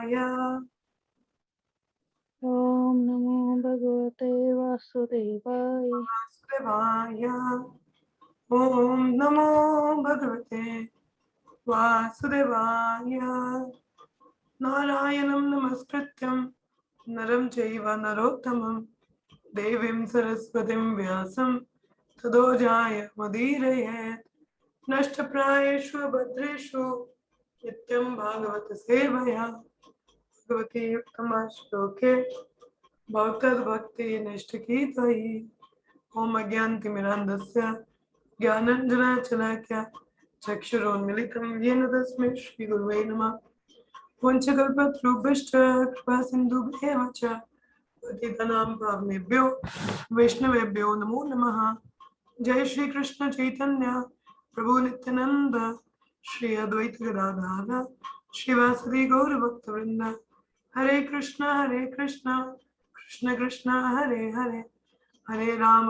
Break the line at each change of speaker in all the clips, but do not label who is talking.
वासुदेवाय।
ओम नमो भगवते वासुदेवाय।
वासुदेवाय। ओम नमो भगवते वासुदेवाय। नारायणं नमस्कृत्यं नरं चैव नरोत्तमं देवीं सरस्वतीं व्यासं ततो जयमुदीरयेत्। नष्टप्रायेषु भद्रेषु नित्यं भागवत सेवया भगवती उत्तमा श्लोके भक्तद्भक्ति निष्ठिकीतयि। ओम अज्ञानतिमिरान्धस्य ज्ञानाञ्जनशलाकया चक्षुरोन्मिलितं येन तस्मै श्रीगुरुवे नमः। वंशकल्पतरुभ्यश्च कृपासिन्धुभ्येव च पतितानां पावनेभ्यो वैष्णवेभ्यो नमो नमः। जय श्री कृष्ण चैतन्य प्रभु नित्यानंद श्री अद्वैत गदाधर श्रीवासुदेव गौर भक्तवृंद। हरे कृष्ण कृष्ण कृष्ण हरे हरे, हरे Ram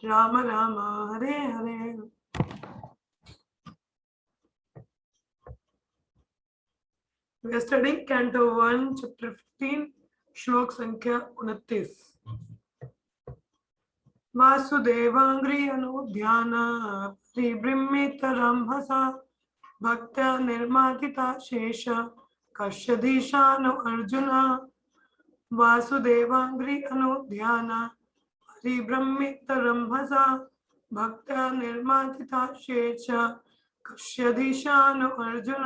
Ram Ram Hare Hare. We are studying Canto 1, Chapter 15, श्लोक संख्या 29। वासुदेवांग्रि अनुध्यान परिभ्रमितरंभसा भक्त्या निर्मातिता शेष कश्यधीशानु अर्जुन। वासुदेवांग्रि अनुध्यान परिभ्रमितरंभसा भक्त्या निर्मातिता शेष कश्यधीशानु अर्जुन।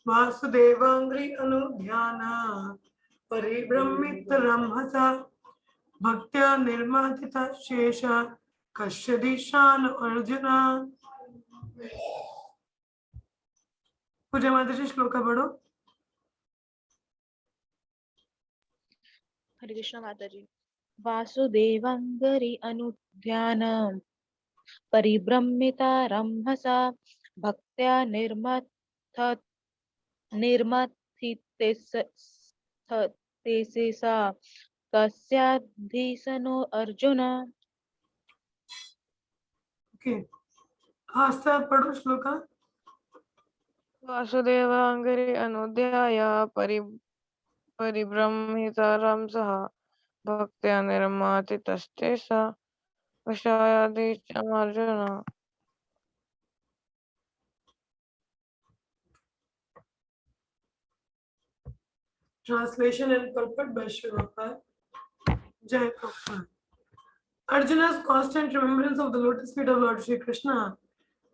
वासुदेवांग्रि अनुध्यान परिभ्रमितरंभसा भक्त्या निर्मातिता शेष कश्यधीशानु अर्जुन। पूजा माता जी श्लोका पढ़ो।
हरे कृष्ण माता जी। वासुदेवांगरि अनुध्यान परिभ्रमिता रंभसा भक्त्या निर्मथितेसा कस्याधीसनो अर्जुन।
ओके, आस्था पढ़ो श्लोका।
वासुदेवांगरि अनुध्याय परिभ्रमितरंसः भक्त्या निर्मातितस्तेषा कषायाधीशम् Arjun.
Translation and purport by Srila Jai Prabhupada. Arjuna's constant remembrance of the lotus feet of Lord Shri Krishna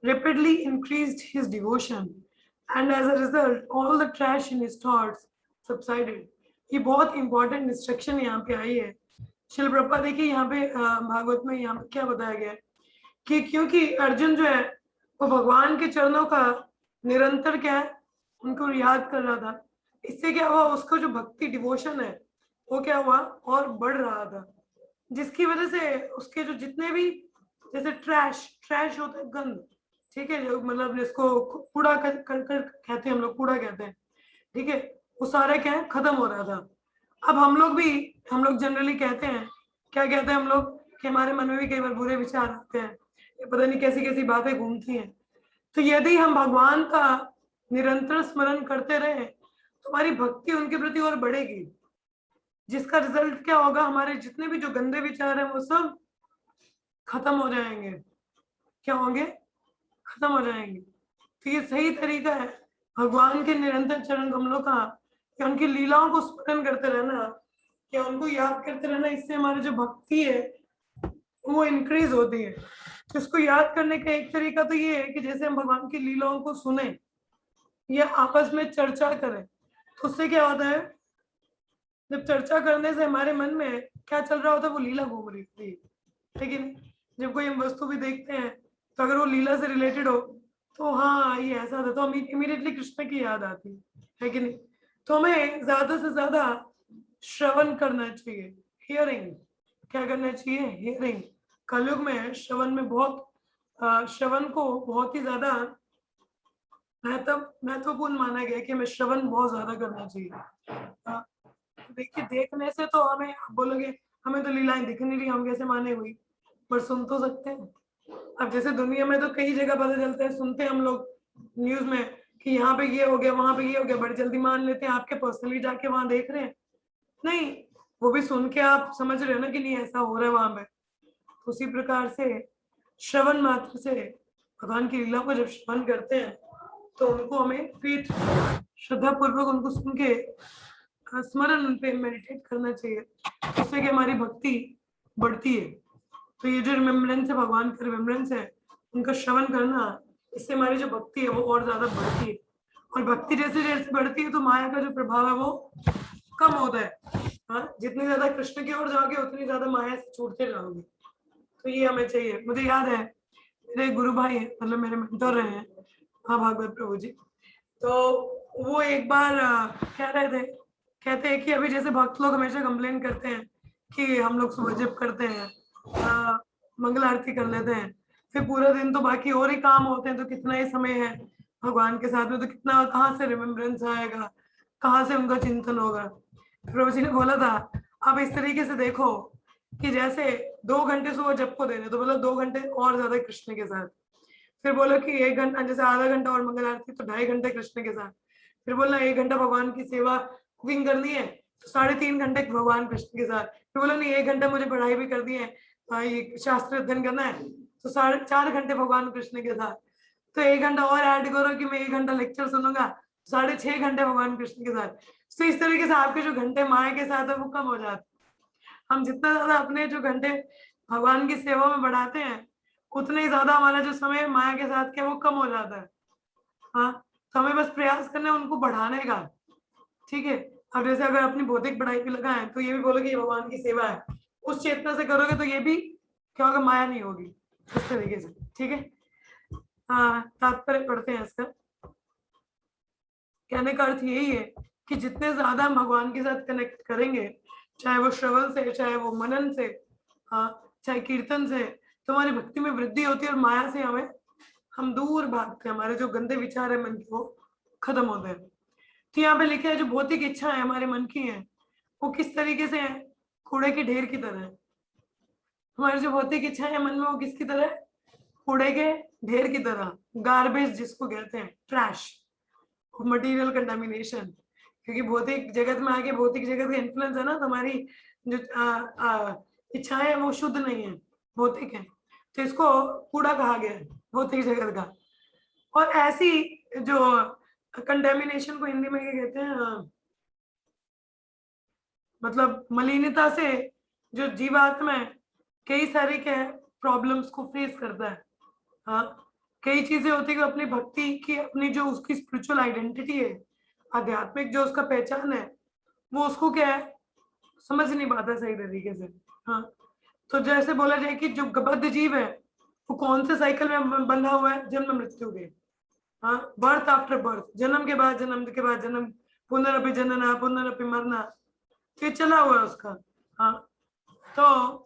rapidly increased his devotion, and as a result, all the trash in his thoughts subsided. ये बहुत important instruction यहाँ पे आई है। शिल प्रभुपाद देखिए यहाँ पे भागवत में यहाँ पे क्या बताया गया है कि क्योंकि अर्जुन जो है वो भगवान के चरणों का निरंतर क्या है उनको याद कर रहा था, इससे क्या हुआ उसका जो भक्ति डिवोशन है वो क्या हुआ और बढ़ रहा था, जिसकी वजह से उसके जो जितने भी जैसे ट्रैश होता है गंद, ठीक है, जो मतलब जिसको कूड़ा कहते हैं हम लोग, कूड़ा कहते हैं, ठीक है, वो सारे क्या है खत्म हो रहा था। अब हम लोग जनरली कहते हैं, क्या कहते हैं हम लोग कि हमारे मन में भी कई बार बुरे विचार आते हैं, पता नहीं कैसी कैसी बातें घूमती हैं। तो यदि हम भगवान का निरंतर स्मरण करते रहे तो हमारी भक्ति उनके प्रति और बढ़ेगी, जिसका रिजल्ट क्या होगा, हमारे जितने भी जो गंदे विचार हैं वो सब खत्म हो जाएंगे। क्या होंगे? खत्म हो जाएंगे। तो ये सही तरीका है भगवान के निरंतर चरण कमलों का, कि उनकी लीलाओं को स्मरण करते रहना, क्या उनको याद करते रहना, इससे हमारी जो भक्ति है वो इंक्रीज होती है। तो इसको याद करने का एक तरीका तो ये है कि जैसे हम भगवान की लीलाओं को सुने या आपस में चर्चा करें, तो उससे क्या होता है, जब चर्चा करने से हमारे मन में क्या चल रहा होता है वो लीला घूम रही होती है, लेकिन जब कोई हम वस्तु भी देखते हैं तो अगर वो लीला से रिलेटेड हो तो हाँ ये ऐसा था, तो हमें इमीडिएटली कृष्ण की याद आती है कि नहीं। तो हमें ज्यादा से ज्यादा श्रवण करना चाहिए, हियरिंग। क्या करना चाहिए? हियरिंग। कलयुग में श्रवण में बहुत श्रवण को बहुत ही ज्यादा महत्वपूर्ण माना गया कि हमें श्रवण बहुत ज्यादा करना चाहिए। देखिए देखने से तो हमें बोलोगे हमें तो लीलाएं दिख नहीं रही, हम कैसे माने हुई, पर सुन तो सकते हैं। अब जैसे दुनिया में तो कई जगह पता चलता है, सुनते हैं हम लोग न्यूज में कि यहाँ पे ये हो गया, वहां पे ये हो गया, बड़ी जल्दी मान लेते हैं, आपके पर्सनली जाके वहां देख रहे हैं, नहीं, वो भी सुन के आप समझ रहे हो ना कि नहीं ऐसा हो रहा है वहां पे। उसी प्रकार से श्रवण मात्र से भगवान की लीला को जब श्रवण करते हैं तो उनको हमें फिर श्रद्धा पूर्वक उनको सुन के स्मरण उन पे मेडिटेट करना चाहिए, जिससे कि हमारी भक्ति बढ़ती है। तो ये जो रिमेम्बरेंस है, भगवान का रिमेम्बरेंस है, उनका श्रवण करना, इससे हमारी जो भक्ति है वो और ज्यादा बढ़ती है। और भक्ति जैसे जैसे बढ़ती है तो माया का जो प्रभाव है वो कम होता है। हाँ, जितनी ज्यादा कृष्ण की ओर जाओगे उतनी ज्यादा माया से छूटते जाओगे। तो ये हमें चाहिए। मुझे याद है मेरे गुरु भाई हैं, मतलब मेरे मेंटर रहे हैं, हाँ, भागवत प्रभु जी। तो वो एक बार कह रहे थे, कहते हैं कि अभी जैसे भक्त लोग हमेशा कंप्लेन करते हैं कि हम लोग सुबह जप करते हैं, मंगल आरती कर लेते हैं, फिर पूरा दिन तो बाकी और ही काम होते हैं, तो कितना ही समय है भगवान के साथ में, तो कितना कहाँ से रिमेम्बरेंस आएगा, कहाँ से उनका चिंतन होगा। प्रभु जी ने बोला था आप इस तरीके से देखो कि जैसे 2 घंटे सुबह जप को देने, तो मतलब 2 घंटे और ज्यादा कृष्ण के साथ, फिर बोलो कि 1 घंटा, जैसे आधा घंटा और मंगल आरती, तो 2.5 घंटे कृष्ण के साथ, फिर बोलना 1 घंटा भगवान की सेवा कुकिंग करनी है तो 3.5 घंटे भगवान कृष्ण के साथ, फिर बोला नहीं 1 घंटा मुझे पढ़ाई भी करनी है, ये शास्त्र अध्ययन करना है, तो 4.5 घंटे भगवान कृष्ण के साथ, तो 1 घंटा और ऐड करो कि मैं 1 घंटा लेक्चर सुनूंगा, 6.5 घंटे भगवान कृष्ण के साथ। तो इस तरीके से आपके जो घंटे माया के साथ है वो कम हो जाते। हम जितना ज्यादा अपने जो घंटे भगवान की सेवा में बढ़ाते हैं, उतना ही ज्यादा हमारा जो समय माया के साथ का वो कम हो जाता है। हाँ, तो हमें बस प्रयास करना है उनको बढ़ाने का, ठीक है। अब जैसे अगर अपनी भौतिक पढ़ाई पे लगाए तो ये भी बोलोगे ये भगवान की सेवा है, उस चेतना से करोगे तो ये भी क्या होगा, माया नहीं होगी, इस तरीके से, ठीक है। हाँ, तात्पर्य पढ़ते हैं इसका। कहने का अर्थ यही है कि जितने ज्यादा हम भगवान के साथ कनेक्ट करेंगे, चाहे वो श्रवण से, चाहे वो मनन से, हाँ, चाहे कीर्तन से, तो हमारी भक्ति में वृद्धि होती है और माया से हम दूर भागते हैं, हमारे जो गंदे विचार है मन के वो खत्म होते हैं। तो यहाँ पे लिखा है जो भौतिक इच्छा है हमारे मन की है वो किस तरीके से है, कूड़े के ढेर की तरह है। हमारी जो भौतिक इच्छा है मन में वो किसकी तरह है, कूड़े के ढेर की तरह, गार्बेज जिसको कहते हैं, ट्रैश, मटेरियल कंटामिनेशन। क्योंकि भौतिक जगत में आके भौतिक जगत का इन्फ्लुएंस है ना, तो हमारी जो इच्छाएं है वो शुद्ध नहीं है, भौतिक है, तो इसको कूड़ा कहा गया है भौतिक जगत का। और ऐसी जो कंटेमिनेशन को हिंदी में क्या कहते हैं, मतलब मलिनता से जो जीवात्मा है कई सारे क्या है प्रॉब्लम्स को फेस करता है। हाँ, कई चीजें होती है कि अपनी भक्ति की, अपनी जो उसकी स्पिरिचुअल आइडेंटिटी है, आध्यात्मिक जो उसका पहचान है, वो उसको क्या है समझ नहीं पाता सही तरीके से। हाँ, तो जैसे बोला जाए कि जो बद्ध जीव है वो कौन से साइकिल में बंधा हुआ है, जन्म मृत्यु के, हाँ, बर्थ आफ्टर बर्थ, जन्म के बाद जन्म के बाद जन्म, पुनरअपि जनना पुनरअपि मरना, ये चला हुआ है उसका। हाँ, तो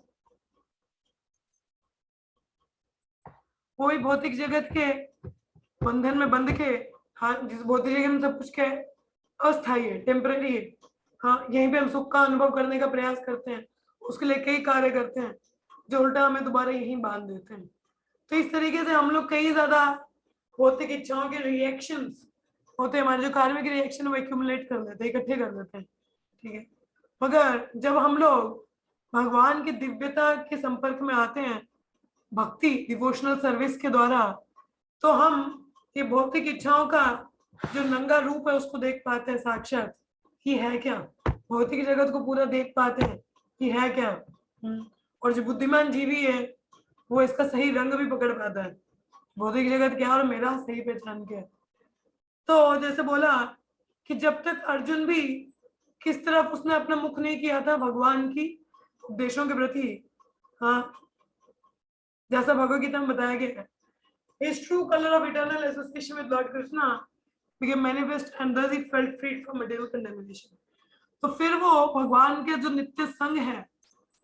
कोई भौतिक जगत के बंधन में बंध के, हाँ, जिस भौतिक जगत में सब कुछ क्या है अस्थायी है, टेम्पररी है, हाँ, यहीं पे हम सुख का अनुभव करने का प्रयास करते हैं, उसके लिए कई कार्य करते हैं जो उल्टा हमें दोबारा यहीं बांध देते हैं। तो इस तरीके से हम लोग कई ज्यादा भौतिक इच्छाओं के रिएक्शंस होते हैं, हमारे जो कार्मिक रिएक्शन वो एक्यूमुलेट कर लेते हैं, इकट्ठे कर लेते हैं, ठीक है। मगर जब हम लोग भगवान की दिव्यता के संपर्क में आते हैं भक्ति डिवोशनल सर्विस के द्वारा, तो हम ये भौतिक इच्छाओं का जो नंगा रूप है उसको देख पाते हैं साक्षात, कि है क्या, भौतिक जगत को पूरा देख पाते हैं कि है क्या। और जो बुद्धिमान जीवी है वो इसका सही रंग भी पकड़ पाता है, भौतिक जगत क्या और मेरा सही पहचान क्या है। तो जैसे बोला कि जब तक अर्जुन भी किस तरफ उसने अपना मुख नहीं किया था भगवान की उपदेशों के प्रति, हाँ, जैसा भगवद गीता में बताया गया है, his true color of eternal association with Lord Krishna became manifest and thus he felt freed from material contamination। तो फिर वो भगवान के जो नित्य संग है,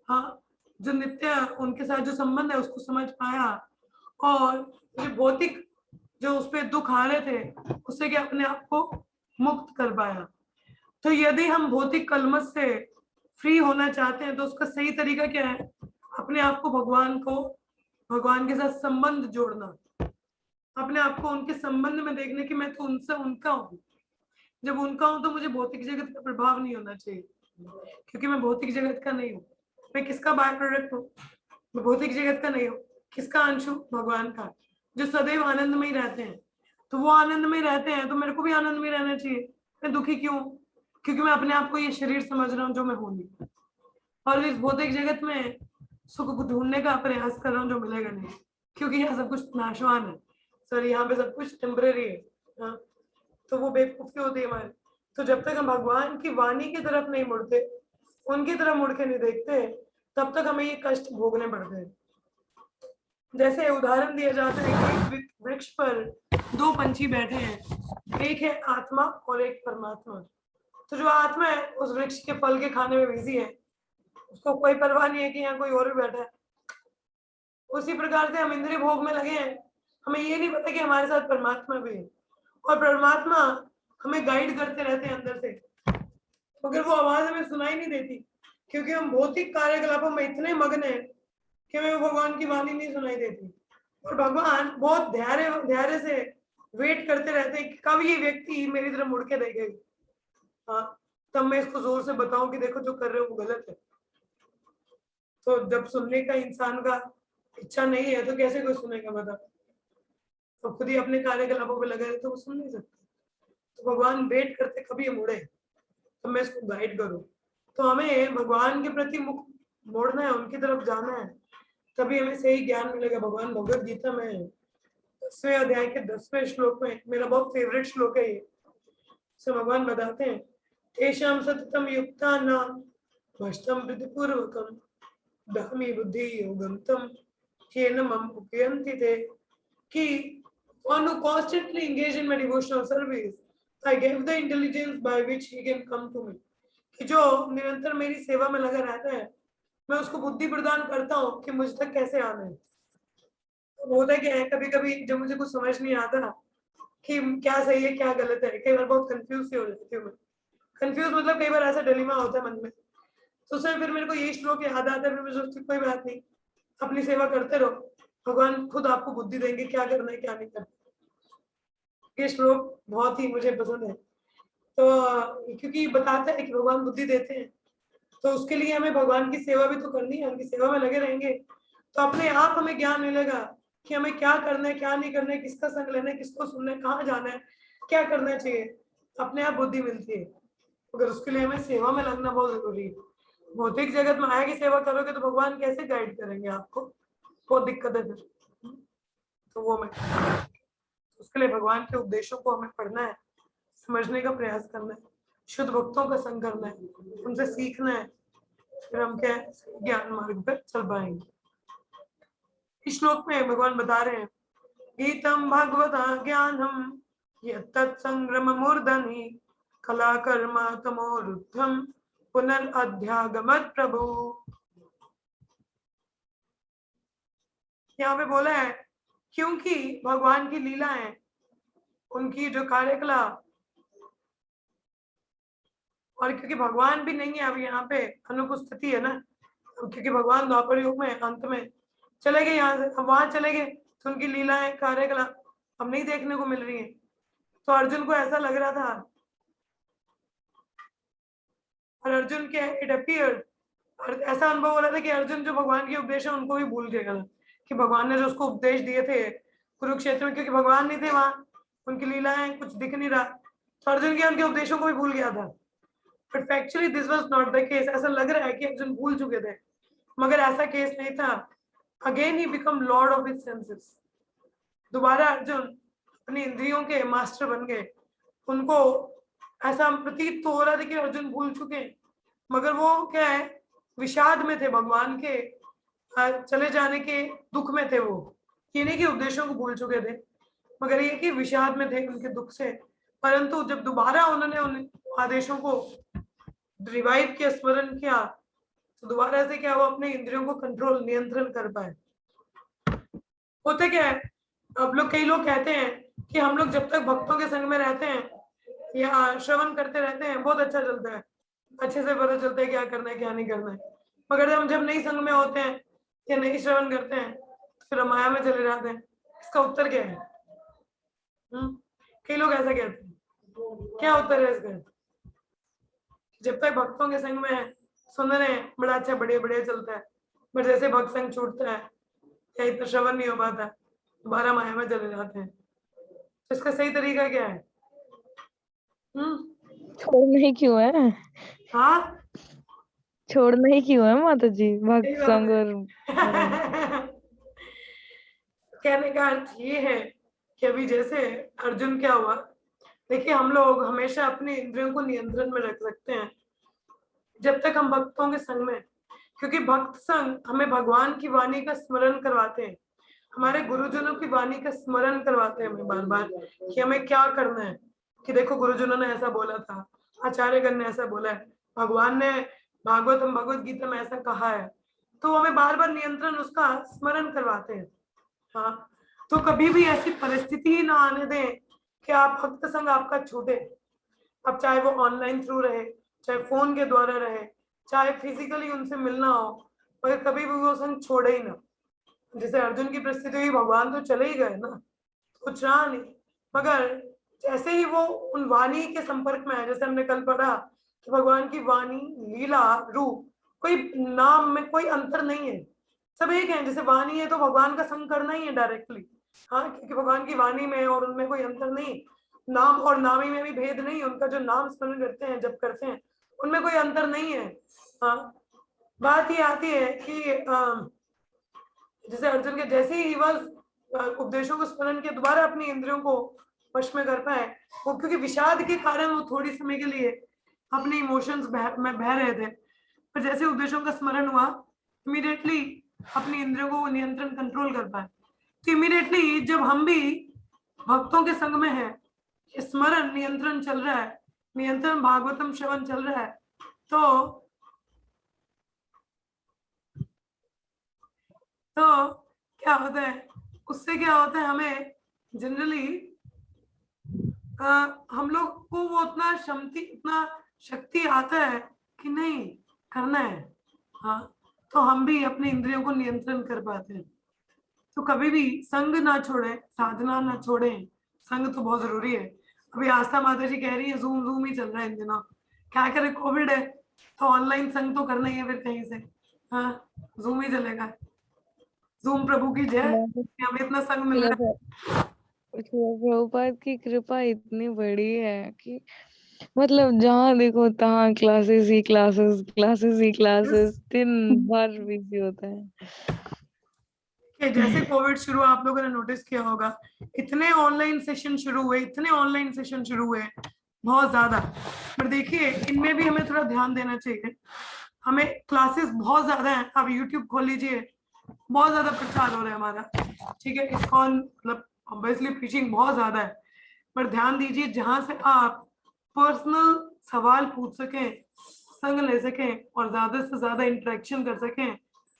हाँ, जो नित्य उनके साथ जो संबंध है उसको समझ पाया, और जो भौतिक जो उस पर दुख आ रहे थे उससे क्या अपने आप को मुक्त कर पाया। तो यदि हम भौतिक कलमश से फ्री होना चाहते हैं तो उसका सही तरीका क्या है, अपने आप को भगवान के साथ संबंध जोड़ना, अपने आप को उनके संबंध में देखने की मैं तो उनसे उनका हूँ। जब उनका हूं तो मुझे भौतिक जगत का प्रभाव नहीं होना चाहिए, क्योंकि मैं भौतिक जगत का नहीं हूँ। मैं किसका बाय प्रोडक्ट हूँ? मैं भौतिक जगत का नहीं हूँ। किसका अंश हूँ? भगवान का, जो सदैव आनंद में ही रहते हैं। तो वो आनंद में रहते हैं तो मेरे को भी आनंद में रहना चाहिए। मैं दुखी क्यों? क्योंकि मैं अपने आप को ये शरीर समझ रहा हूँ जो मैं हूँ नहीं, और इस भौतिक जगत में सुख को ढूंढने का प्रयास कर रहा हूँ जो मिलेगा नहीं, क्योंकि यहाँ सब कुछ नाशवान है। सॉरी, यहाँ पे सब कुछ टेम्परेरी है। हाँ, तो वो बेवकूफी होती है हमारी। तो जब तक हम भगवान की वाणी की तरफ नहीं मुड़ते, उनकी तरफ मुड़ के नहीं देखते, तब तक हमें ये कष्ट भोगने पड़ते हैं। जैसे उदाहरण दिया जाता है कि एक वृक्ष पर दो पंछी बैठे हैं, एक है आत्मा और एक परमात्मा। तो जो आत्मा है उस वृक्ष के फल के खाने में बिजी है, उसको कोई परवाह नहीं है कि यहाँ कोई और भी बैठा है। उसी प्रकार से हम इंद्रिय भोग में लगे हैं, हमें ये नहीं पता कि हमारे साथ परमात्मा भी है, और परमात्मा हमें गाइड करते रहते हैं अंदर से, मगर वो आवाज हमें सुनाई नहीं देती, क्योंकि हम भौतिक कार्यकलापों में इतने मग्न हैं कि हमें भगवान की वाणी नहीं सुनाई देती। और भगवान बहुत धैर्य से वेट करते रहते हैं कि कब ये व्यक्ति मेरी तरफ मुड़ के देखेगा, हाँ, तब मैं इसको जोर से बताऊं कि देखो जो कर रहे हो वो गलत है। तो जब सुनने का इंसान का इच्छा नहीं है तो कैसे कोई सुनेगा? बता, तो खुद ही अपने कार्यकलापों पे लगे रहे तो वो सुन नहीं सकते। तो भगवान वेट करते कभी ये मुड़े, तो मैं इसको गाइड करूं। तो हमें भगवान के प्रति मुख मोड़ना है, उनकी तरफ जाना है, तभी हमें सही ज्ञान मिलेगा। भगवान भगवत गीता में 10वें अध्याय के 10वें श्लोक में, मेरा बहुत फेवरेट श्लोक है ये, से भगवान बताते हैं, तेषां सततम युक्तानां भ्रष्टं प्रीतिपूर्वकं दहमी बुद्धि योगं तं येन मम उपयन्ति ते, कि one who constantly engage in my devotional service, I gave the intelligence by which he can come to me, कि जो निरंतर मेरी सेवा में लगा रहता है, मैं उसको बुद्धि प्रदान करता हूँ कि मुझ तक कैसे आना है। तो होता क्या है, कभी कभी जब मुझे कुछ समझ नहीं आता कि क्या सही है क्या गलत है, कई बार बहुत कंफ्यूज हो जाती हूँ मैं। कंफ्यूज मतलब कई बार ऐसा डिलेमा होता है मन में, तो उसमें फिर मेरे को ये श्लोक याद आता है, फिर मैं सोचती कोई बात नहीं, अपनी सेवा करते रहो, भगवान खुद आपको बुद्धि देंगे क्या करना है क्या नहीं करना। ये श्लोक बहुत ही मुझे पसंद है, तो क्योंकि बताता है कि भगवान बुद्धि देते हैं, तो उसके लिए हमें भगवान की सेवा भी तो करनी है। उनकी सेवा में लगे रहेंगे तो अपने आप हमें ज्ञान मिलेगा कि हमें क्या करना है क्या नहीं करना है, किसका संग लेना है, किसको सुनना है, कहाँ जाना है, क्या करना चाहिए, अपने आप बुद्धि मिलती है। अगर उसके लिए हमें सेवा में लगना बहुत जरूरी है। भौतिक जगत में आया की सेवा करोगे तो भगवान कैसे गाइड करेंगे आपको? बहुत दिक्कत है फिर। तो वो मैं उसके लिए भगवान के उपदेशों को हमें पढ़ना है, समझने का प्रयास करना है, शुद्ध भक्तों का संग करना है, उनसे सीखना है, फिर हम क्या ज्ञान मार्ग पर चल पाएंगे। इस श्लोक में भगवान बता रहे हैं, गीतम भगवता ज्ञानम यत्तत्संग्रम मूर्धनि कला कर्म तमोरुद्धम पुनरअध्यागमत् प्रभु। यहाँ पे बोला है क्योंकि भगवान की लीला है, उनकी जो कार्यकलाप, और क्योंकि भगवान भी नहीं है अब यहाँ पे, अनुपस्थिति है ना, क्योंकि भगवान द्वापर युग में अंत में चले गए, यहाँ से हम वहां चले गए, तो उनकी लीलाएं कार्यकलाप अब नहीं देखने को मिल रही है। तो अर्जुन को ऐसा लग रहा था, और अर्जुन के इट अपीयर्ड, ऐसा अनुभव हो रहा था कि अर्जुन जो भगवान के उपदेश है उनको भी भूल गया कि भगवान ने जो उसको उपदेश दिए थे कुरुक्षेत्र में, क्योंकि भगवान नहीं थे वहां, उनकी लीलाएं कुछ दिख नहीं रहा, तो अर्जुन के उनके उपदेशों को भी भूल गया था। But factually this was not the case. ऐसा लग रहा है कि अर्जुन भूल चुके थे, मगर ऐसा केस नहीं था। Again he become Lord of his senses. दोबारा अर्जुन अपनी इंद्रियों के मास्टर बन गए। उनको ऐसा प्रतीत तो हो रहा था कि अर्जुन भूल चुके हैं, मगर वो क्या है, विषाद में थे, भगवान के चले जाने के दुख में थे। वो ये नहीं कि उपदेशों को भूल चुके थे, मगर ये कि विषाद में थे उनके दुख से। परंतु जब दोबारा उन्होंने उन आदेशों को रिवाइव किया, स्मरण किया, तो दोबारा से क्या वो अपने इंद्रियों को कंट्रोल नियंत्रण कर पाए। होते क्या है, अब लोग कई लोग कहते हैं कि हम लोग जब तक भक्तों के संग में रहते हैं या श्रवण करते रहते हैं बहुत अच्छा चलता है, अच्छे से पता चलता है क्या करना है क्या नहीं करना है। मगर हम जब नहीं संग में होते हैं या नहीं श्रवण करते हैं, फिर हम माया में चले जाते हैं। इसका उत्तर क्या है? कई लोग ऐसा कहते हैं, क्या उत्तर है इसका? जब तक भक्तों के संग में सुन रहे हैं बड़ा अच्छा बढ़िया बढ़िया चलता है, पर जैसे भक्त संग छूटता है या इतना श्रवण नहीं हो पाता, दोबारा माया में चले जाते हैं। तो इसका सही तरीका क्या है?
छोड़ना ही क्यों है?
हाँ,
छोड़ना ही क्यों है माता जी भक्त
सही बात
संग
है।
और
कहने का अर्थ ये है कि अभी जैसे अर्जुन क्या हुआ, देखिए हम लोग हमेशा अपने इंद्रियों को नियंत्रण में रख सकते हैं जब तक हम भक्तों के संग में, क्योंकि भक्त संग हमें भगवान की वाणी का स्मरण करवाते हैं, हमारे गुरुजनों की वाणी का स्मरण करवाते हैं हमें बार बार कि हमें क्या करना है, कि देखो गुरुजनों ने ऐसा बोला था, आचार्यगण ने ऐसा बोला है, भगवान ने भागवतम भगवत गीता में ऐसा कहा है, तो हमें बार बार नियंत्रण उसका स्मरण करवाते हैं। हाँ, तो कभी भी ऐसी परिस्थिति ना आने दें कि आप भक्त संग आपका छूटे। अब चाहे वो ऑनलाइन थ्रू रहे, चाहे फोन के द्वारा रहे, चाहे फिजिकली उनसे मिलना हो, मगर कभी भी वो संग छोड़े ही ना। जैसे अर्जुन की परिस्थिति हुई, भगवान तो चले ही गए ना, कुछ रहा नहीं, मगर जैसे ही वो उन वाणी के संपर्क में आए, जैसे हमने कल पढ़ा कि भगवान की वाणी लीला रूप कोई नाम में कोई अंतर नहीं है, सब एक है। जैसे वाणी है तो भगवान का संग करना ही है डायरेक्टली, हाँ, क्योंकि भगवान की वाणी में और उनमें कोई अंतर नहीं, नाम और नामी में भी भेद नहीं, उनका जो नाम स्मरण करते हैं जब करते हैं उनमें कोई अंतर नहीं है। हाँ, बात ये आती है कि जैसे अर्जुन के जैसे ही वह उपदेशों को स्मरण के दोबारा अपनी इंद्रियों को वश में कर पाए, वो क्योंकि विषाद के कारण वो थोड़ी समय के लिए अपने इमोशंस में बह रहे थे, पर जैसे उपदेशों का स्मरण हुआ इमीडिएटली अपनी इंद्रियों को नियंत्रण कंट्रोल कर पाए। तो इमीडिएटली जब हम भी भक्तों के संग में है, स्मरण नियंत्रण चल रहा है, नियंत्रण भागवतम श्रवण चल रहा है, तो क्या होता है, उससे क्या होता है, हमें जनरली हम लोग को वो उतना शक्ति आता है कि नहीं करना है। हाँ, तो हम भी अपने इंद्रियों को नियंत्रण कर पाते हैं। तो कभी भी संग ना छोड़े, साधना ना छोड़े, संग तो बहुत जरूरी है। अभी आस्था माता जी कह रही है जूम जूम ही चल रहा है इन दिनों, क्या करे, कोविड है तो ऑनलाइन संग तो करना ही है फिर कहीं से। हाँ, जूम ही चलेगा। जूम प्रभु की जय, हमें इतना संग मिल रहा है।
प्रभुपाद की कृपा इतनी बड़ी है कि मतलब जहाँ देखो तहाँ क्लासेस ही क्लासेस, क्लासेस ही क्लासेस, दिन भर बिजी होता है।
कि जैसे कोविड शुरू हुआ, आप लोगों ने नोटिस किया होगा, इतने ऑनलाइन सेशन शुरू हुए, इतने ऑनलाइन सेशन शुरू हुए, बहुत ज्यादा। पर देखिए इनमें भी हमें थोड़ा ध्यान देना चाहिए, हमें क्लासेस बहुत ज्यादा है, आप यूट्यूब खोल लीजिए, बहुत ज्यादा प्रचार हो रहा है हमारा, ठीक है, इस्कॉन मतलब ऑब्वियसली प्रीचिंग बहुत ज्यादा है, पर ध्यान दीजिए जहां से आप पर्सनल सवाल पूछ सकें, संग ले सकें और ज्यादा से ज्यादा इंटरेक्शन कर सकें,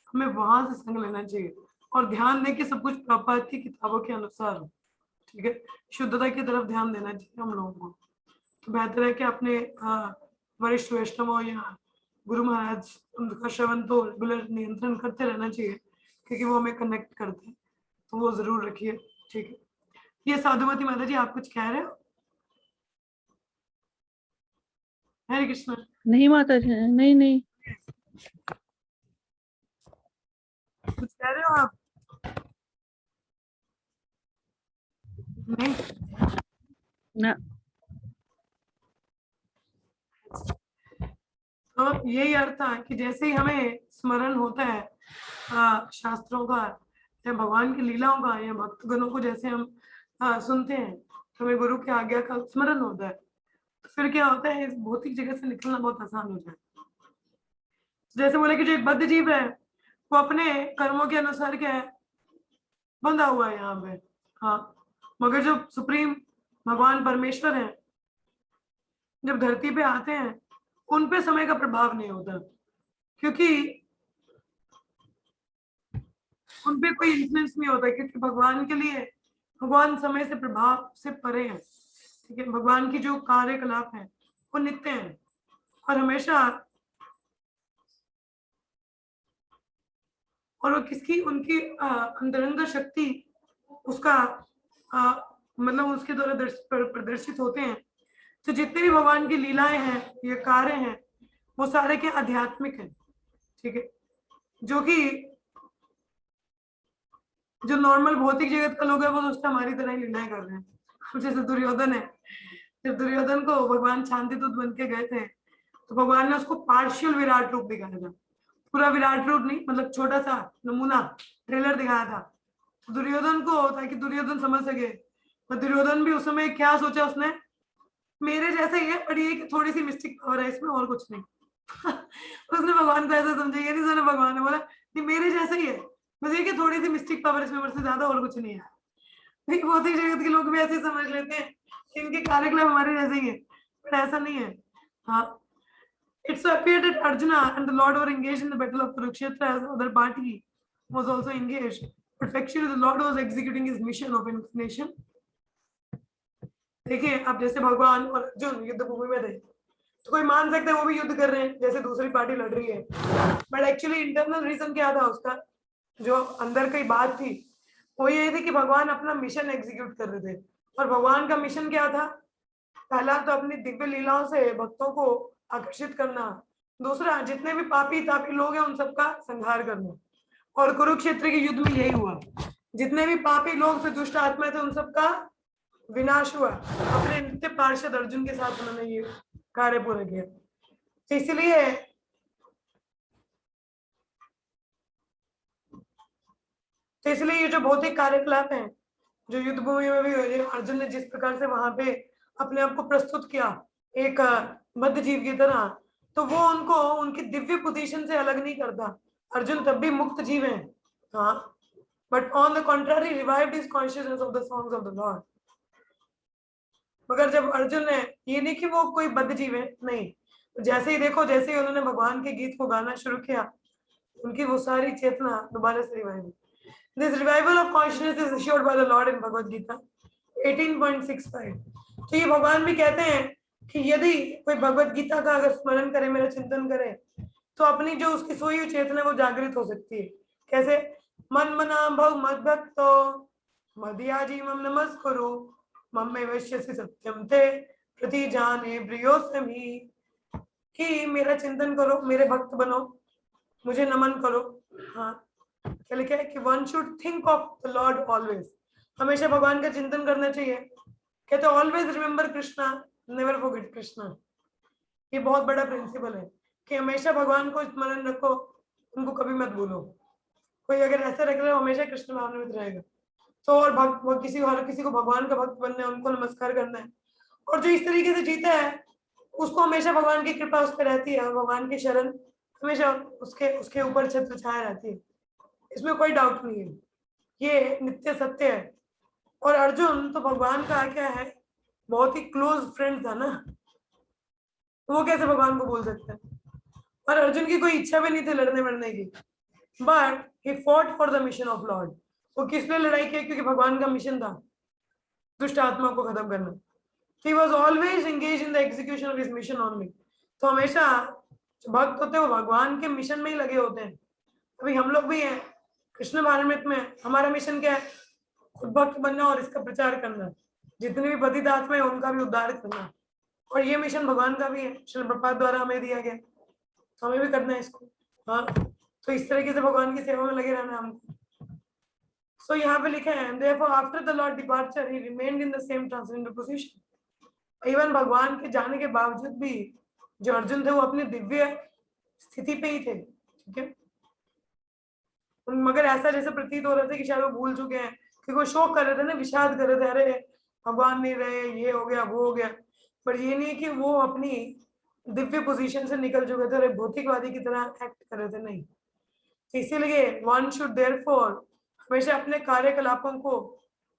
हमें वहां से संग लेना चाहिए। और ध्यान दें कि सब कुछ प्रपात की किताबों के अनुसार हो, ठीक है, शुद्धता की तरफ ध्यान देना चाहिए हम लोगों को। तो बेहतर है कि अपने वरिष्ठ वैष्णवों या गुरु महाराज उनका श्रवण तो रेगुलर नियंत्रण करते रहना चाहिए, क्योंकि वो हमें कनेक्ट करते हैं, तो वो जरूर रखिए, ठीक है। ये साधुमती माता जी आप कुछ कह रहे हो? हरे कृष्ण।
नहीं माता जी, नहीं नहीं।
कुछ कह रहे हो आप? नहीं,
ना।
तो यही अर्थ है कि जैसे ही हमें स्मरण होता है शास्त्रों का या भगवान की लीलाओं का या भक्तगणों को जैसे हम सुनते हैं, तो हमें गुरु की आज्ञा का स्मरण होता है, तो फिर क्या होता है, इस भौतिक जगत से निकलना बहुत आसान हो जाता है। जैसे बोले कि जो एक बद्ध जीव है वो अपने कर्मों के अनुसार क्या है, बंधा हुआ है यहाँ पे। हाँ, मगर जो सुप्रीम भगवान परमेश्वर है जब धरती पे आते हैं, उन पे समय का प्रभाव नहीं होता, क्योंकि उन पे कोई इन्फ्लुएंस नहीं होता, क्योंकि भगवान के लिए भगवान समय से प्रभाव से परे है, ठीक है। भगवान की जो कार्यकलाप है वो नित्य है और हमेशा, और वो किसकी, उनकी अंतरंग शक्ति उसका मतलब उसके द्वारा प्रदर्शित होते हैं। तो जितने भी भगवान की लीलाएं हैं, ये कार्य हैं, वो सारे के आध्यात्मिक हैं, ठीक है। जो कि जो नॉर्मल भौतिक जगत का लोग है वो सोचते हमारी तरह ही लीलाएं कर रहे हैं। अब जैसे दुर्योधन है, जब दुर्योधन को भगवान शांति दूत बन के गए थे, तो भगवान ने उसको पार्शियल विराट रूप दिखाया था, पूरा विराट रूप नहीं, मतलब छोटा सा नमूना ट्रेलर दिखाया था दुर्योधन को, ताकि दुर्योधन समझ सके। और दुर्योधन भी उस समय क्या सोचा उसने, मेरे जैसा ही है, पर ये कि थोड़ी सी मिस्टेक और है इसमें, और कुछ नहीं। उसने भगवान को ऐसा समझा, ये नहीं सुना भगवान ने बोला नहीं मेरे जैसा ही है, मुझे कि थोड़ी सी मिस्टेक पावर इसमें, मेरे से ज्यादा और कुछ नहीं है। नहीं, भौतिक जगत के लोग भी ऐसे समझ लेते हैं कि इनके कार्यकलाप हमारे जैसे ही है, पर ऐसा नहीं है। हाँ, it so appeared that Arjuna and the Lord were engaged in the battle of Kurukshetra as the other party was also engaged. But actually the Lord was executing his mission of incarnation. देखिए, अब जैसे भगवान और अर्जुन युद्ध भूमि में थे, तो कोई मान सकता है वो भी युद्ध कर रहे हैं जैसे दूसरी पार्टी लड़ रही है, बट एक्चुअली इंटरनल रीजन क्या था उसका, जो अंदर की बात थी, वो ये थी कि भगवान अपना मिशन एग्जीक्यूट कर रहे थे। और भगवान का मिशन क्या था, पहला तो अपनी दिव्य लीलाओं से भक्तों को आकर्षित करना, दूसरा जितने भी पापी तापी लोग हैं उन सबका संहार करना। और कुरुक्षेत्र के युद्ध में यही हुआ, जितने भी पापी लोग थे, दुष्ट आत्मा थे, उन सबका विनाश हुआ। अपने नित्य पार्षद अर्जुन के साथ उन्होंने ये कार्य पूरा किया। तो इसलिए ये जो भौतिक कार्यकलाप हैं, जो युद्ध भूमि में भी हुए, अर्जुन ने जिस प्रकार से वहां पे अपने आप को प्रस्तुत किया एक बद्ध जीव की तरह, तो वो उनको उनकी दिव्य पोजीशन से अलग नहीं करता। अर्जुन तब भी मुक्त जीव है, हाँ, but on the contrary revived his consciousness of the songs of the Lord. मगर जब अर्जुन ने, ये नहीं कि वो कोई बद्ध जीव है, नहीं, जैसे ही देखो, जैसे ही उन्होंने भगवान के गीत को गाना शुरू किया, उनकी वो सारी चेतना दोबारा से revive. This revival of consciousness is assured by the Lord in Bhagavad Gita 18.65. तो ये भगवान भी कहते हैं कि यदि कोई भगवत गीता का अगर स्मरण करे, मेरा चिंतन करे, तो अपनी जो उसकी सोई हुई चेतना वो जागृत हो सकती है। कैसे, मन मना भव मद भक्तो मदियाजी मम नमस्कुरु मम्मे वैश्यसि सत्यम थे प्रति जाने प्रियोसमी, कि मेरा चिंतन करो, मेरे भक्त बनो, मुझे नमन करो। हाँ, क्या लिखा है कि one should think of the Lord always, हमेशा भगवान का चिंतन करना चाहिए। कहते always remember Krishna, never forget Krishna. ये बहुत बड़ा प्रिंसिपल है कि हमेशा भगवान को स्मरण रखो, उनको कभी मत भूलो। कोई अगर ऐसा रख रहे हो हमेशा कृष्ण भावना में रहेगा, तो और हर किसी को भगवान का भक्त बनना है, उनको नमस्कार करना है, और जो इस तरीके से जीता है उसको हमेशा भगवान की कृपा उस पर रहती है, भगवान की शरण हमेशा उसके ऊपर छत्र छाया रहती है, इसमें कोई डाउट नहीं है, ये नित्य सत्य है। और अर्जुन तो भगवान का क्या है, बहुत ही क्लोज फ्रेंड था ना, वो कैसे भगवान को बोल सकते हैं। और अर्जुन की कोई इच्छा भी नहीं थी लड़ने वड़ने की, but he fought for the mission of Lord. वो किस लिए लड़ाई की, क्योंकि भगवान का मिशन था दुष्ट आत्मा को खत्म करना। He was always engaged in the execution of his mission only. तो हमेशा जो भक्त होते हैं वो भगवान के मिशन में ही लगे होते हैं। अभी हम लोग भी हैं कृष्ण भावनामृत में, हमारा मिशन क्या है, खुद भक्त बनना और इसका प्रचार करना, जितने भी पतित आत्मा है उनका भी उद्धार करना, और ये मिशन भगवान का भी है, श्रील प्रभुपाद द्वारा हमें दिया गया, तो हमें भी करना है इसको। हाँ, तो इस तरीके से भगवान की सेवा में लगे रहना है हमको। सो यहाँ पे लिखे हैं, therefore after the Lord departure he remained in the same transcendental position. Even भगवान के जाने के बावजूद भी जो अर्जुन थे वो अपनी दिव्य स्थिति पे ही थे, ठीक है। मगर ऐसा जैसे प्रतीत हो रहा था कि शायद वो भूल चुके हैं, क्योंकि वो शोक कर रहे थे ना, विषाद कर रहे थे, अरे भगवान नहीं रहे, ये हो गया वो हो गया। पर ये नहीं कि वो अपनी दिव्य पोजीशन से निकल चुके थे और भौतिकवादी की तरह एक्ट कर रहे थे, नहीं। इसीलिए वन शुड देयरफॉर हमेशा अपने कार्यकलापों को,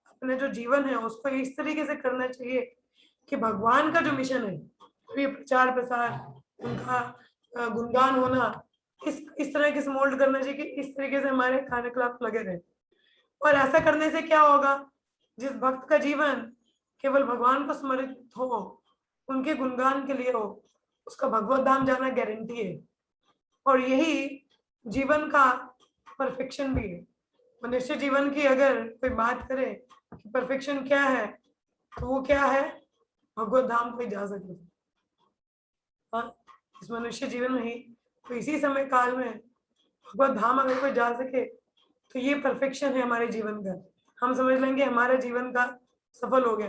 अपने जो जीवन है उसको इस तरीके से करना चाहिए कि भगवान का जो मिशन है, ये प्रचार प्रसार, उनका गुणगान होना, इस तरह से मोल्ड करना चाहिए कि इस तरीके से हमारे कार्यकलाप लगे रहे। और ऐसा करने से क्या होगा, जिस भक्त का जीवन केवल भगवान को समर्पित हो, उनके गुणगान के लिए हो, उसका भगवत धाम जाना गारंटी है। और यही जीवन का परफेक्शन भी है। मनुष्य जीवन की अगर कोई बात करे कि परफेक्शन क्या है, तो वो क्या है, भगवत धाम कोई जा सके। हाँ, इस मनुष्य जीवन में ही, तो इसी समय काल में भगवत धाम अगर कोई जा सके तो ये परफेक्शन है हमारे जीवन का। हम समझ लेंगे हमारा जीवन का सफल हो गया,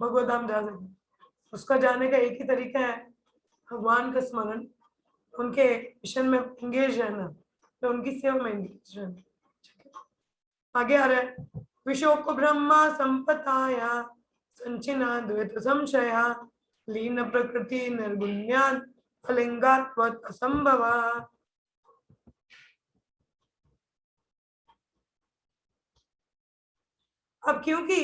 भगवत धाम जा सके। उसका जाने का एक ही तरीका है, भगवान का स्मरण, उनके मिशन में इंगेज रहना, तो उनकी सेवा में इंगेज रहना। आगे आ रहा है, विशोक ब्रह्मा संपताया संचिना द्वैत संशया लीन प्रकृति निर्गुण्यान अलिंगात्वत असंभवा। अब क्योंकि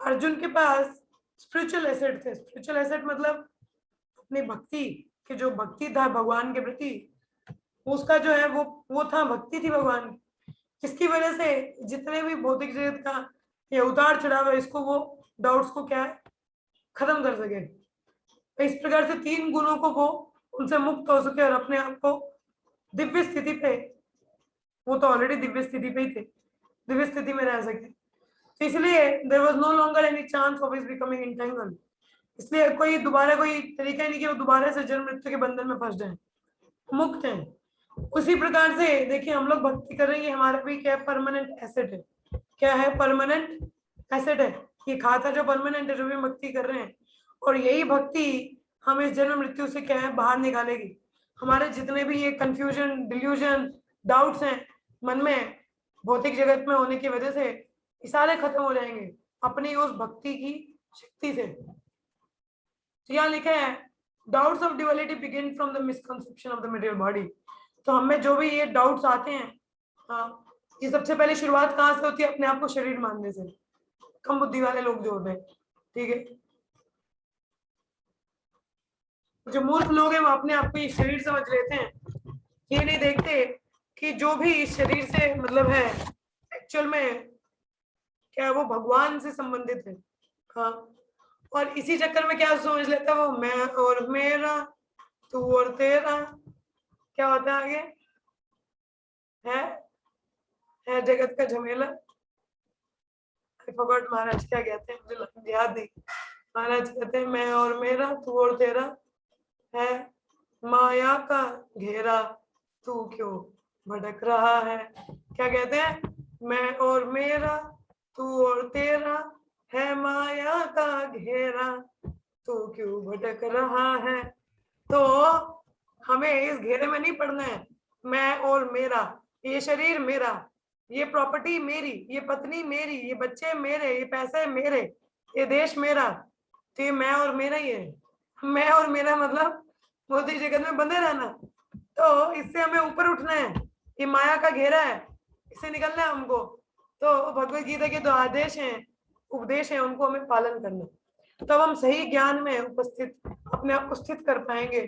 अर्जुन के पास स्पिरिचुअल एसेट थे, स्पिरिचुअल एसेट मतलब अपनी भक्ति की, जो भक्ति था भगवान के प्रति, उसका जो है वो था, भक्ति थी भगवान की, जिसकी वजह से जितने भी भौतिक जगत का ये उतार चढ़ाव है, इसको वो डाउट्स को क्या है, खत्म कर सके। तो इस प्रकार से तीन गुणों को वो उनसे मुक्त हो सके और अपने आप को दिव्य स्थिति पे, वो तो ऑलरेडी दिव्य स्थिति पे ही थे, दिव्य स्थिति में रह सके। तो इसलिए there was no longer any chance of his becoming entangled. इसलिए कोई दोबारा कोई तरीका ही नहीं कि वो दोबारा से जन्म मृत्यु के बंधन में फंस जाए, मुक्त हैं। उसी प्रकार से देखिए हम लोग भक्ति कर रहे हैं, ये हमारा भी क्या परमानेंट एसेट है। क्या है, परमानेंट एसेट है। ये खाता जो परमानेंट है, जो भी भक्ति कर रहे हैं, और यही भक्ति हमें इस जन्म मृत्यु से क्या है, बाहर निकालेगी। हमारे जितने भी ये कंफ्यूजन, डिल्यूजन, डाउट्स हैं मन में भौतिक जगत में होने की वजह से, ये सारे खत्म हो जाएंगे अपनी उस भक्ति की शक्ति से। तो यहाँ लिखा है, doubts of duality begin from the misconception of the material body. तो हमें जो भी ये डाउट्स आते हैं, हाँ, ये सबसे पहले शुरुआत कहाँ से होती है, अपने आप को शरीर मानने से। कम बुद्धि वाले लोग जो होते हैं, ठीक है, जो मूर्ख लोग हैं वो अपने आप को ये शरीर समझ लेते हैं, ये नहीं देखते कि जो भी इस शरीर से मतलब है, एक्चुअल में क्या वो भगवान से संबंधित है। हाँ, और इसी चक्कर में क्या समझ लेता है वो, मैं और मेरा, तू और तेरा, क्या होता है आगे, है जगत का झमेला। आई फॉरगॉट महाराज क्या कहते हैं, मुझे याद नहीं। महाराज कहते हैं मैं और मेरा, तू और तेरा, है माया का घेरा, तू क्यों भटक रहा है। क्या कहते हैं, मैं और मेरा, तू और तेरा, है माया का घेरा, तू क्यों भटक रहा है। तो हमें इस घेरे में नहीं पड़ना है। मैं और मेरा, ये शरीर मेरा, ये प्रॉपर्टी मेरी, ये पत्नी मेरी, ये बच्चे मेरे, ये पैसे मेरे, ये देश मेरा, तो ये मैं और मेरा ही है। मैं और मेरा मतलब भौतिक जगत में बंधे रहना। तो इससे हमें ऊपर उठना है, ये माया का घेरा है, इससे निकलना है हमको। तो भगवत गीता के जो आदेश हैं, उपदेश हैं, उनको हमें पालन करना, तब हम सही ज्ञान में उपस्थित अपने आप को स्थित कर पाएंगे,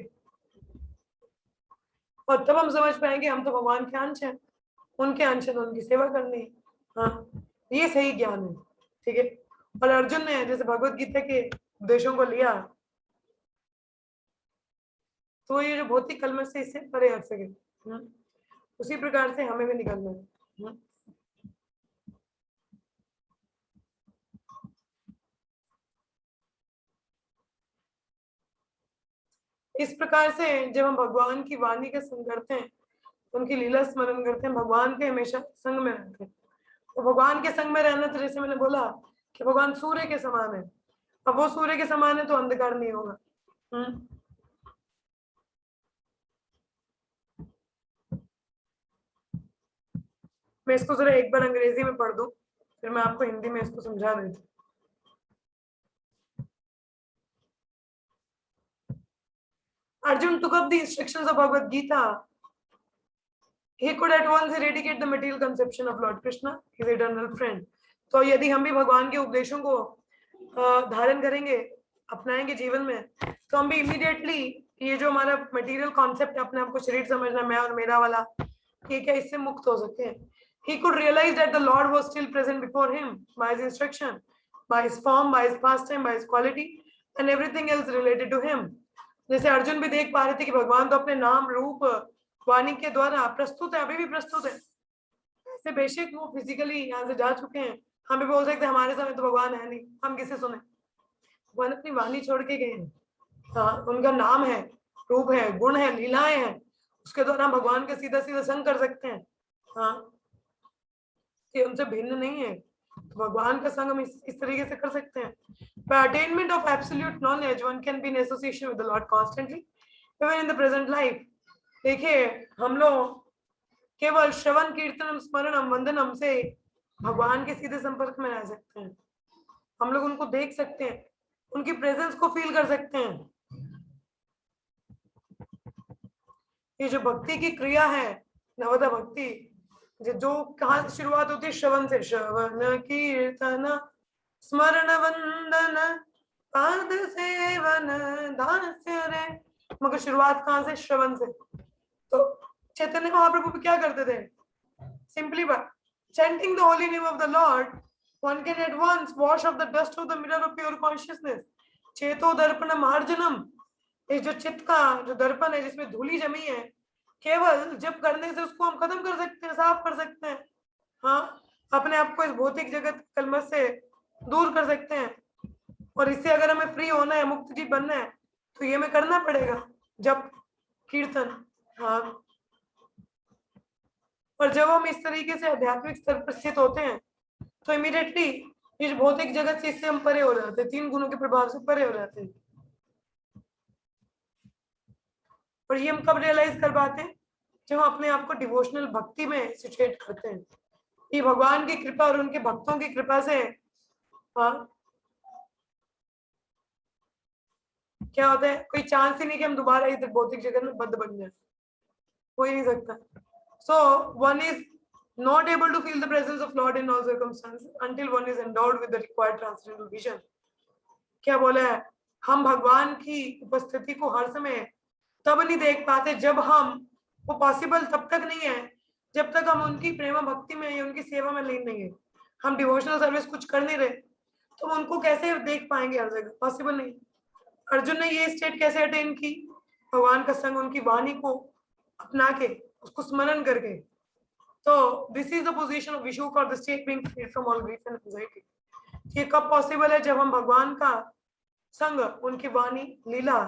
और तब हम समझ पाएंगे हम तो भगवान के अंश हैं, उनके अंश हैं, उनकी सेवा करनी है। हाँ, ये सही ज्ञान है, ठीक है। और अर्जुन ने जैसे भगवत गीता के उपदेशों को लिया, तो ये जो भौतिक कलमश से इससे परे हट सके। उसी प्रकार से हमें भी निकलना है। इस प्रकार से जब हम भगवान की वाणी का संग करते हैं, उनकी लीला स्मरण करते हैं, भगवान के हमेशा संग में रहते हैं। तो भगवान के संग में रहना, तो जैसे मैंने बोला कि भगवान सूर्य के समान है। अब वो सूर्य के समान है तो अंधकार नहीं होगा। मैं इसको जरा एक बार अंग्रेजी में पढ़ दूं, फिर मैं आपको हिंदी में इसको समझा देती हूँ। Arjun took up the instructions of Bhagavad Gita. He could at once eradicate the material conception of Lord Krishna, his eternal friend. तो यदि हम भी भगवान के उपदेशों को धारण करेंगे, अपनाएंगे जीवन में, तो हम भी इमीडिएटली ये जो हमारा मटेरियल कॉन्सेप्ट है, अपने आप को शरीर समझना, मैं और मेरा वाला, ठीक है, इससे मुक्त हो सकते हैं। He could realize that the Lord was still present before him by his instruction, by his form, by his pastime, by his quality, and everything else related to him. जैसे अर्जुन भी देख पा रहे थे कि भगवान तो अपने नाम, रूप, वाणी के द्वारा प्रस्तुत है, अभी भी प्रस्तुत है। ऐसे बेशक वो फिजिकली यहाँ से जा चुके हैं, हम भी बोल सकते हैं हमारे समय तो भगवान है नहीं, हम किसे सुने। भगवान अपनी वाणी छोड़ के गए हैं। हाँ, उनका नाम है, रूप है, गुण है, लीलाएं हैं, उसके द्वारा हम भगवान का सीधा सीधा संग कर सकते हैं। हाँ, ये उनसे भिन्न नहीं है। तो भगवान का संग हम इस तरीके से कर सकते हैं। By attainment of absolute knowledge, one can be in association with the Lord constantly, even in the present life. देखिए, हम लोग केवल श्रवण कीर्तनम स्मरणम वंदनम से भगवान के सीधे संपर्क में रह सकते हैं। हम लोग उनको देख सकते हैं, उनकी प्रेजेंस को फील कर सकते हैं। ये जो भक्ति की क्रिया है, नवदा भक्ति, जो कहाँ शुरुआत होती है? श्रवण से। श्रवण कीर्तन स्मरण वंदन पाद सेवन दास्य रे। मगर शुरुआत कहाँ से? श्रवण से। तो चैतन्य महाप्रभु भी क्या करते थे? Simply by chanting the holy name of the Lord, one can at once wash off the dust of the mirror of pure consciousness. चेतो दर्पण मार्जनम, ये जो चित्त का जो दर्पण है जिसमें धूली जमी है, केवल जब करने से उसको हम खत्म कर सकते हैं, साफ कर सकते हैं। हाँ, अपने आप को इस भौतिक जगत कलमश से दूर कर सकते हैं। और इससे अगर हमें फ्री होना है, मुक्त जीव बनना है, तो ये हमें करना पड़ेगा, जब कीर्तन। हाँ, और जब हम इस तरीके से आध्यात्मिक स्तर पर स्थित होते हैं, तो इमीडिएटली इस भौतिक जगत से इससे हम परे हो जाते हैं, 3 गुणों के प्रभाव से परे हो जाते हैं। और ये हम कब रियलाइज कर पाते हैं? जब हम अपने आप को डिवोशनल भक्ति में सिचुएट करते हैं। ये भगवान की कृपा और उनके भक्तों की कृपा से हाँ, क्या होता है? कोई चांस ही नहीं कि हम दोबारा इस भौतिक जगत में बद्ध बन जाए, हो ही नहीं सकता। So one is not able to feel the presence of Lord in all circumstances until one is endowed with the required transcendental vision. क्या बोला है? हम भगवान की उपस्थिति को हर समय तब नहीं देख पाते जब हम, वो पॉसिबल तब तक नहीं है जब तक हम उनकी प्रेम भक्ति में या उनकी सेवा में लीन नहीं है। हम डिवोशनल सर्विस कुछ कर नहीं रहे, तो हम उनको कैसे देख पाएंगे हर जगह? पॉसिबल नहीं। अर्जुन ने ये स्टेट कैसे अटेन की? भगवान का संग, उनकी वाणी को अपना के, उसको स्मरण करके। तो this is the position of विशुक और the state being free from all grief and anxiety. ये कब पॉसिबल है? जब हम भगवान का संग, उनकी वाणी, लीला,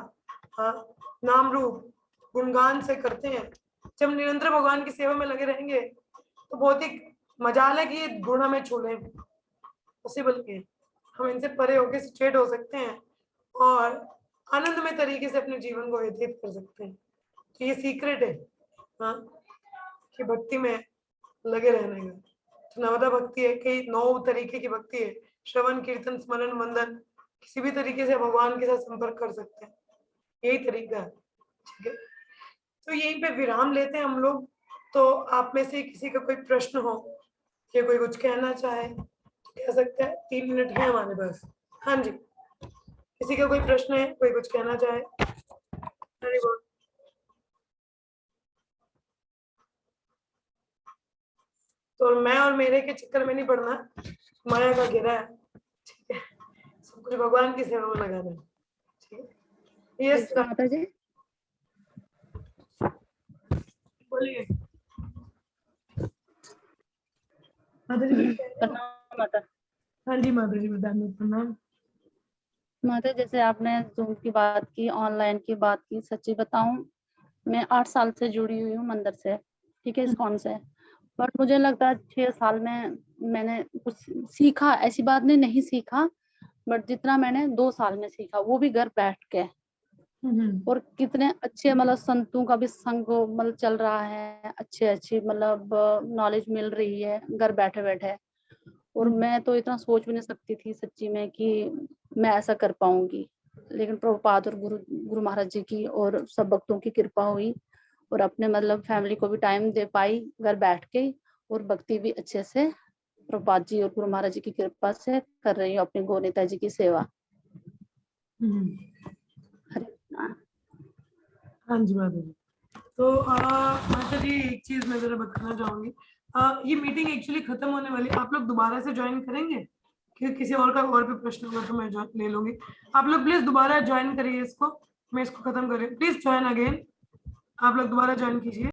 नाम रूप, गुणगान से करते हैं। जब निरंतर भगवान की सेवा में लगे रहेंगे, तो बहुत ही मजाल है कि ये गुण हमें छू लें। पॉसिबल है, हम इनसे परे होकर सिचुएट हो सकते हैं और आनंदमय तरीके से अपने जीवन को व्यतीत कर सकते हैं। तो ये सीक्रेट है, हाँ, कि भक्ति में लगे रहने का। तो नवदा भक्ति है, कई 9 तरीके की भक्ति है। श्रवण कीर्तन स्मरण वंदन, किसी भी तरीके से भगवान के साथ संपर्क कर सकते हैं, यही तरीका है। ठीक है, तो यहीं पे विराम लेते हैं हम लोग। तो आप में से किसी का कोई प्रश्न हो या कोई कुछ कहना चाहे तो कह सकते हैं, 3 मिनट है हमारे पास। हाँ जी, किसी का कोई प्रश्न है, कोई कुछ कहना चाहे? Very good. तो मैं और मेरे के चक्कर में नहीं पड़ना, माया का घेरा है। ठीक है, सब कुछ भगवान की सेवा में लगाना है। ठीक है, यस
माता जी,
बोलिए। माता जी
प्रणाम माता।
हाँ जी माता जी, बताइए। प्रणाम
माता, जैसे आपने जूम की बात की, ऑनलाइन की बात की, सच्ची बताऊं, मैं 8 साल से जुड़ी हुई हूँ मंदिर से, ठीक है, इस्कॉन से। बट मुझे लगता है 6 साल में मैंने कुछ सीखा, ऐसी बात नहीं सीखा, बट जितना मैंने 2 साल में सीखा, वो भी घर बैठ के। और कितने अच्छे मतलब संतों का भी संग मतलब चल रहा है, अच्छी मतलब नॉलेज मिल रही है घर बैठे बैठे। और मैं तो इतना सोच भी नहीं सकती थी सच्ची में कि मैं ऐसा कर पाऊंगी, लेकिन प्रभुपाद और गुरु महाराज जी की और सब भक्तों की कृपा हुई, और अपने मतलब फैमिली को भी टाइम दे पाई घर बैठ के, और भक्ति भी अच्छे से प्रभुपाद जी और गुरु महाराज जी की कृपा से कर रही हूँ अपनी गौनीता जी की सेवा।
हाँ जी माता जी। तो माता जी, एक चीज मैं जरा बताना चाहूंगी। ये मीटिंग एक्चुअली खत्म होने वाली, आप लोग दोबारा से ज्वाइन करेंगे? कि किसी और का और भी प्रश्न होगा तो मैं ले लूंगी। आप लोग प्लीज दोबारा ज्वाइन करिए इसको, मैं इसको खत्म कर रही हूँ। प्लीज ज्वाइन अगेन, आप लोग दोबारा ज्वाइन कीजिए।